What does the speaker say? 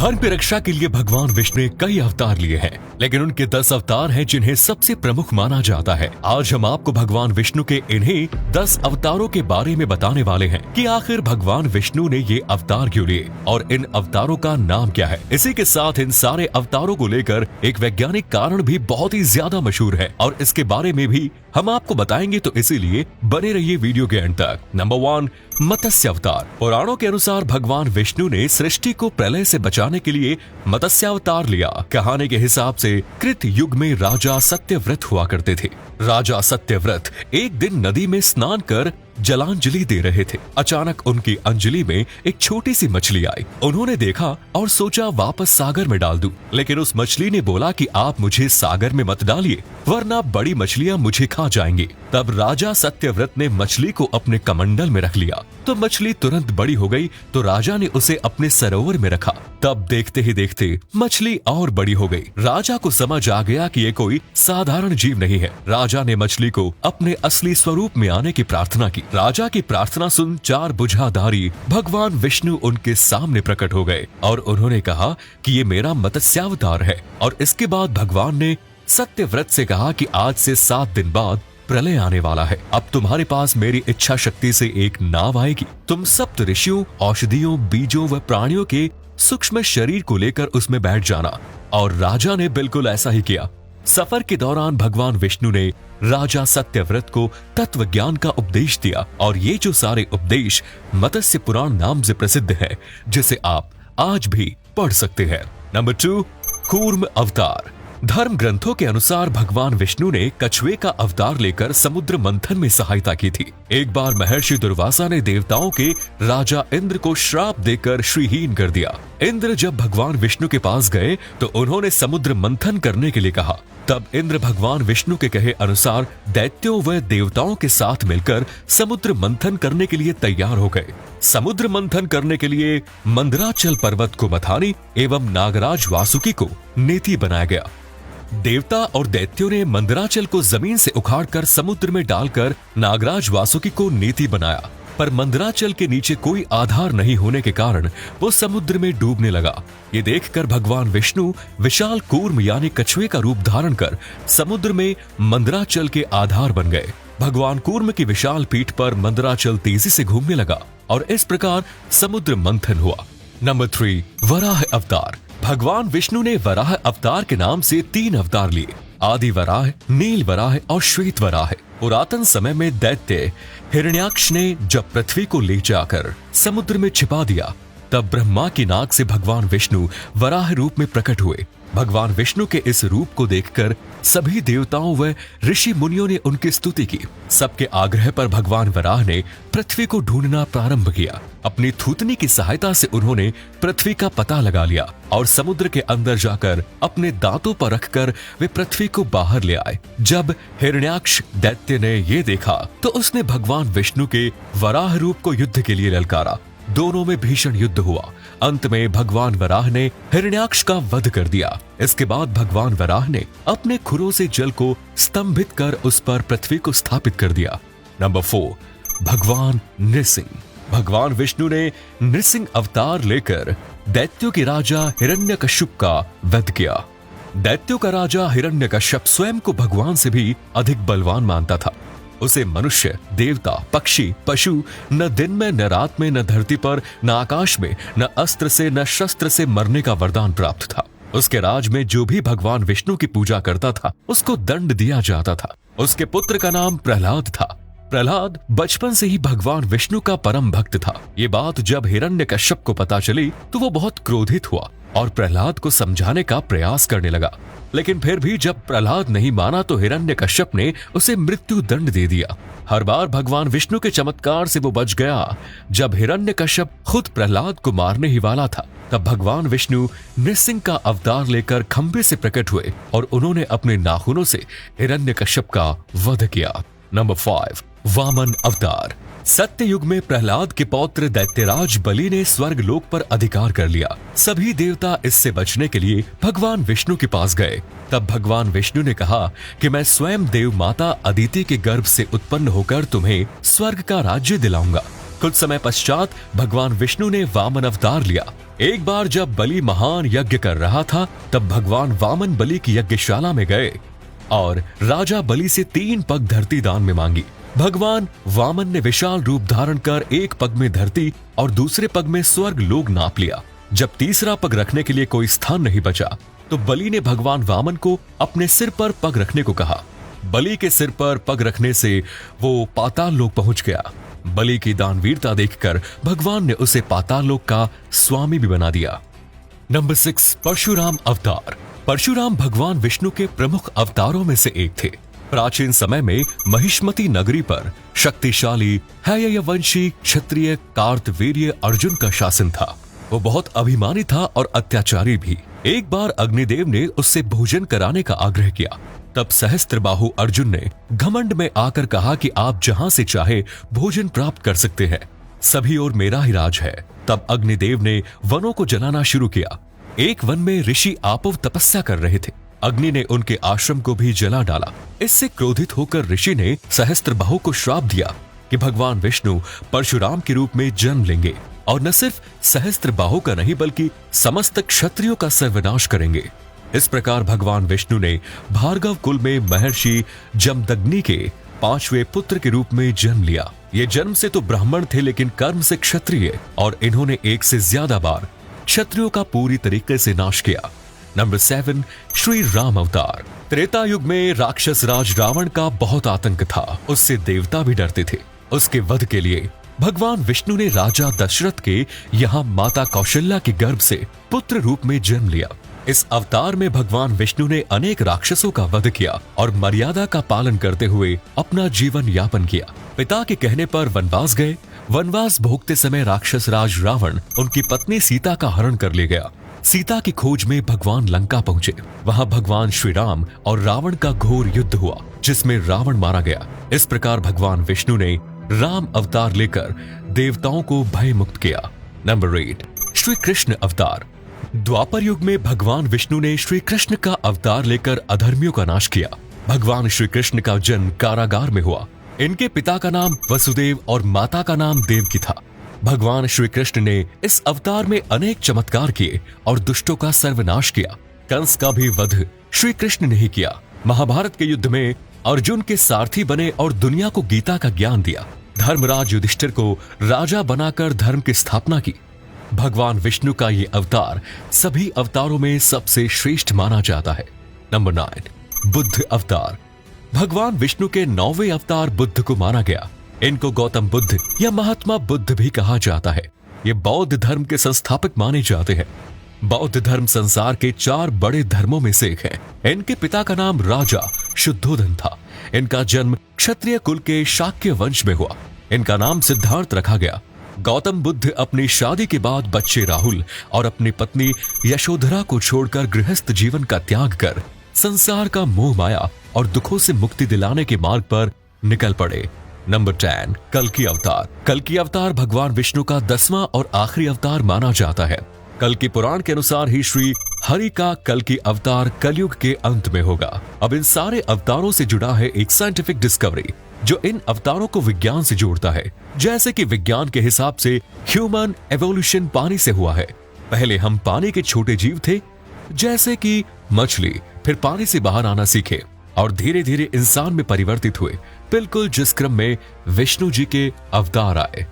धर्म की रक्षा के लिए भगवान विष्णु ने कई अवतार लिए हैं, लेकिन उनके 10 अवतार हैं जिन्हें सबसे प्रमुख माना जाता है। आज हम आपको भगवान विष्णु के इन्हीं 10 अवतारों के बारे में बताने वाले हैं कि आखिर भगवान विष्णु ने ये अवतार क्यों लिए और इन अवतारों का नाम क्या है। इसी के साथ इन सारे अवतारों को लेकर एक वैज्ञानिक कारण भी बहुत ही ज्यादा मशहूर है और इसके बारे में भी हम आपको बताएंगे, तो इसीलिए बने रहिए वीडियो के अंत तक। नंबर 1, मत्स्य अवतार। पुराणों के अनुसार भगवान विष्णु ने सृष्टि को प्रलय से बचाने के लिए मत्स्य अवतार लिया। कहानी के हिसाब से कृत युग में राजा सत्यव्रत हुआ करते थे। राजा सत्यव्रत एक दिन नदी में स्नान कर जलांजलि दे रहे थे। अचानक उनकी अंजलि में एक छोटी सी मछली आई। उन्होंने देखा और सोचा वापस सागर में डाल दूं, लेकिन उस मछली ने बोला कि आप मुझे सागर में मत डालिए वरना बड़ी मछलियां मुझे खा जाएंगी। तब राजा सत्यव्रत ने मछली को अपने कमंडल में रख लिया तो मछली तुरंत बड़ी हो गई। तो राजा ने उसे अपने सरोवर में रखा। तब देखते ही देखते मछली और बड़ी हो गई। राजा को समझ आ गया कि ये कोई साधारण जीव नहीं है। राजा ने मछली को अपने असली स्वरूप में आने की प्रार्थना की। राजा की प्रार्थना सुन 4 भुजाधारी भगवान विष्णु उनके सामने प्रकट हो गए और उन्होंने कहा कि ये मेरा मत्स्यावतार है। और इसके बाद भगवान ने सत्यव्रत से कहा कि आज से 7 दिन बाद प्रलय आने वाला है। अब तुम्हारे पास मेरी इच्छा शक्ति से एक नाव आएगी। तुम सप्त ऋषियों, औषधियों, बीजों व प्राणियों के सूक्ष्म शरीर को लेकर उसमें बैठ जाना। और राजा ने बिल्कुल ऐसा ही किया। सफर के दौरान भगवान विष्णु ने राजा सत्यव्रत को तत्व ज्ञान का उपदेश दिया और ये जो सारे उपदेश मत्स्य पुराण नाम से प्रसिद्ध है, जिसे आप आज भी पढ़ सकते हैं। नंबर 2, कूर्म अवतार। धर्म ग्रंथों के अनुसार भगवान विष्णु ने कछुए का अवतार लेकर समुद्र मंथन में सहायता की थी। एक बार महर्षि दुर्वासा ने देवताओं के राजा इंद्र को श्राप देकर श्रीहीन कर दिया। इंद्र जब भगवान विष्णु के पास गए तो उन्होंने समुद्र मंथन करने के लिए कहा। तब इंद्र भगवान विष्णु के कहे अनुसार दैत्यों व देवताओं के साथ मिलकर समुद्र मंथन करने के लिए तैयार हो गए। समुद्र मंथन करने के लिए मंदराचल पर्वत को मथानी एवं नागराज वासुकी को नेति बनाया गया। देवता और दैत्यों ने मंदराचल को जमीन से उखाड़कर समुद्र में डालकर नागराज वासुकी को नेति बनाया, पर मंदराचल के नीचे कोई आधार नहीं होने के कारण वो समुद्र में डूबने लगा। ये देखकर भगवान विष्णु विशाल कूर्म यानी कछुए का रूप धारण कर समुद्र में मंदराचल के आधार बन गए। भगवान कूर्म की विशाल पीठ पर मंदराचल तेजी से घूमने लगा और इस प्रकार समुद्र मंथन हुआ। नंबर 3, वराह अवतार। भगवान विष्णु ने वराह अवतार के नाम से 3 अवतार लिए। आदि वराह, नील वराह और श्वेत वराह। पुरातन समय में दैत्य हिरण्याक्ष ने जब पृथ्वी को ले जाकर समुद्र में छिपा दिया, तब ब्रह्मा की नाक से भगवान विष्णु वराह रूप में प्रकट हुए। भगवान विष्णु के इस रूप को देखकर सभी देवताओं व ऋषि मुनियों ने उनकी स्तुति की। सबके आग्रह पर भगवान वराह ने पृथ्वी को ढूंढना प्रारंभ किया। अपनी थूतनी की सहायता से उन्होंने पृथ्वी का पता लगा लिया और समुद्र के अंदर जाकर अपने दांतों पर रखकर वे पृथ्वी को बाहर ले आए। जब हिरण्याक्ष दैत्य ने ये देखा तो उसने भगवान विष्णु के वराह रूप को युद्ध के लिए ललकारा। दोनों में भीषण युद्ध हुआ। अंत में भगवान वराह ने हिरण्याक्ष का वध कर दिया। इसके बाद भगवान वराह ने अपने खुरों से जल को स्तंभित कर उस पर पृथ्वी को स्थापित कर दिया। नंबर 4, भगवान नृसिंह। भगवान विष्णु ने नृसिंह अवतार लेकर दैत्यों के राजा हिरण्यकश्यप का वध किया। दैत्यों का राजा हिरण्यकश्यप स्वयं को भगवान से भी अधिक बलवान मानता था। उसे मनुष्य, देवता, पक्षी, पशु न दिन में न रात में न धरती पर न आकाश में न अस्त्र से न शस्त्र से मरने का वरदान प्राप्त था। उसके राज में जो भी भगवान विष्णु की पूजा करता था उसको दंड दिया जाता था। उसके पुत्र का नाम प्रहलाद था। प्रहलाद बचपन से ही भगवान विष्णु का परम भक्त था। ये बात जब हिरण्यकश्यप को पता चली तो वो बहुत क्रोधित हुआ और प्रहलाद को समझाने का प्रयास करने लगा। लेकिन फिर भी जब प्रहलाद नहीं माना तो हिरण्यकश्यप ने उसे मृत्यु दंड दे दिया। हर बार भगवान विष्णु के चमत्कार से वो बच गया। जब हिरण्यकश्यप खुद प्रहलाद को मारने ही वाला था तब भगवान विष्णु नृसिंह का अवतार लेकर खंबे से प्रकट हुए और उन्होंने अपने नाखूनों से हिरण्यकश्यप का वध किया। नंबर 5, वामन अवतार। सत्य युग में प्रहलाद के पौत्र दैत्यराज बलि ने स्वर्ग लोक पर अधिकार कर लिया। सभी देवता इससे बचने के लिए भगवान विष्णु के पास गए। तब भगवान विष्णु ने कहा कि मैं स्वयं देव माता अदिति के गर्भ से उत्पन्न होकर तुम्हें स्वर्ग का राज्य दिलाऊंगा। कुछ समय पश्चात भगवान विष्णु ने वामन अवतार लिया। एक बार जब बलि महान यज्ञ कर रहा था, तब भगवान वामन बलि की यज्ञशाला में गए और राजा बलि से 3 पग धरती दान में मांगी। भगवान वामन ने विशाल रूप धारण कर एक पग में धरती और दूसरे पग में स्वर्ग लोक नाप लिया। जब तीसरा पग रखने के लिए कोई स्थान नहीं बचा, तो बलि ने भगवान वामन को अपने सिर पर पग रखने को कहा। बलि के सिर पर पग रखने से वो पाताल लोक पहुंच गया। बलि की दानवीरता देखकर भगवान ने उसे पाताल लोक का स्वामी भी बना दिया। नंबर 6, परशुराम अवतार। परशुराम भगवान विष्णु के प्रमुख अवतारों में से एक थे। प्राचीन समय में महिष्मती नगरी पर शक्तिशाली हैयवंशी क्षत्रिय कार्तवीर्य अर्जुन का शासन था। वो बहुत अभिमानी था और अत्याचारी भी। एक बार अग्निदेव ने उससे भोजन कराने का आग्रह किया। तब सहस्त्रबाहु अर्जुन ने घमंड में आकर कहा कि आप जहां से चाहे भोजन प्राप्त कर सकते हैं, सभी ओर मेरा ही राज है। तब अग्निदेव ने वनों को जलाना शुरू किया। एक वन में ऋषि आपव तपस्या कर रहे थे। अग्नि ने उनके आश्रम को भी जला डाला। इससे क्रोधित होकर ऋषि ने सहस्त्रबाहु को श्राप दिया कि भगवान विष्णु परशुराम के रूप में जन्म लेंगे और न सिर्फ सहस्त्रबाहु का नहीं बल्कि समस्त क्षत्रियों का सर्वनाश करेंगे। इस प्रकार भगवान विष्णु ने भार्गव कुल में महर्षि जमदग्नि के 5वें पुत्र के रूप में जन्म लिया। ये जन्म से तो ब्राह्मण थे, लेकिन कर्म से क्षत्रिय, और इन्होंने एक से ज्यादा बार क्षत्रियों का पूरी तरीके से नाश किया। नंबर 7, श्री राम अवतार। त्रेता युग में राक्षस राज रावण का बहुत आतंक था। उससे देवता भी डरते थे। उसके वध के लिए भगवान विष्णु ने राजा दशरथ के यहाँ माता कौशल्या के गर्भ से पुत्र रूप में जन्म लिया। इस अवतार में भगवान विष्णु ने अनेक राक्षसों का वध किया और मर्यादा का पालन करते हुए अपना जीवन यापन किया। पिता के कहने पर वनवास गए। वनवास भोगते समय राक्षस राज रावण उनकी पत्नी सीता का हरण कर ले गया। सीता की खोज में भगवान लंका पहुंचे। वहां भगवान श्री राम और रावण का घोर युद्ध हुआ, जिसमें रावण मारा गया। इस प्रकार भगवान विष्णु ने राम अवतार लेकर देवताओं को भय मुक्त किया। नंबर 8, श्री कृष्ण अवतार। द्वापर युग में भगवान विष्णु ने श्री कृष्ण का अवतार लेकर अधर्मियों का नाश किया। भगवान श्री कृष्ण का जन्म कारागार में हुआ। इनके पिता का नाम वसुदेव और माता का नाम देवकी था। भगवान श्री कृष्ण ने इस अवतार में अनेक चमत्कार किए और दुष्टों का सर्वनाश किया। कंस का भी वध श्री कृष्ण ने ही किया। महाभारत के युद्ध में अर्जुन के सारथी बने और दुनिया को गीता का ज्ञान दिया। धर्मराज युधिष्ठिर को राजा बनाकर धर्म की स्थापना की। भगवान विष्णु का ये अवतार सभी अवतारों में सबसे श्रेष्ठ माना जाता है। नंबर 9, बुद्ध अवतार। भगवान विष्णु के 9वें अवतार बुद्ध को माना गया। इनको गौतम बुद्ध या महात्मा बुद्ध भी कहा जाता है। ये बौद्ध धर्म के संस्थापक माने जाते हैं। बौद्ध धर्म संसार के 4 बड़े धर्मों में से एक है। इनके पिता का नाम राजा शुद्धोधन था। इनका जन्म क्षत्रिय कुल के शाक्य वंश में हुआ। इनका नाम सिद्धार्थ रखा गया। गौतम बुद्ध अपनी शादी के बाद बच्चे राहुल और अपनी पत्नी यशोधरा को छोड़कर गृहस्थ जीवन का त्याग कर संसार का मोह माया और दुखों से मुक्ति दिलाने के मार्ग पर निकल पड़े। नंबर 10, कल्कि अवतार। कल्कि अवतार भगवान विष्णु का 10वां और आखिरी अवतार माना जाता है। कल्कि पुराण के अनुसार ही श्री हरि का कल्कि अवतार कलयुग के अंत में होगा। अब इन सारे अवतारों से जुड़ा है एक साइंटिफिक डिस्कवरी जो इन अवतारों को विज्ञान से जोड़ता है। जैसे कि विज्ञान के हिसाब से ह्यूमन एवोल्यूशन पानी से हुआ है। पहले हम पानी के छोटे जीव थे, जैसे कि मछली, फिर पानी से बाहर आना सीखे और धीरे धीरे इंसान में परिवर्तित हुए, बिल्कुल जिस क्रम में विष्णु जी के अवतार आए।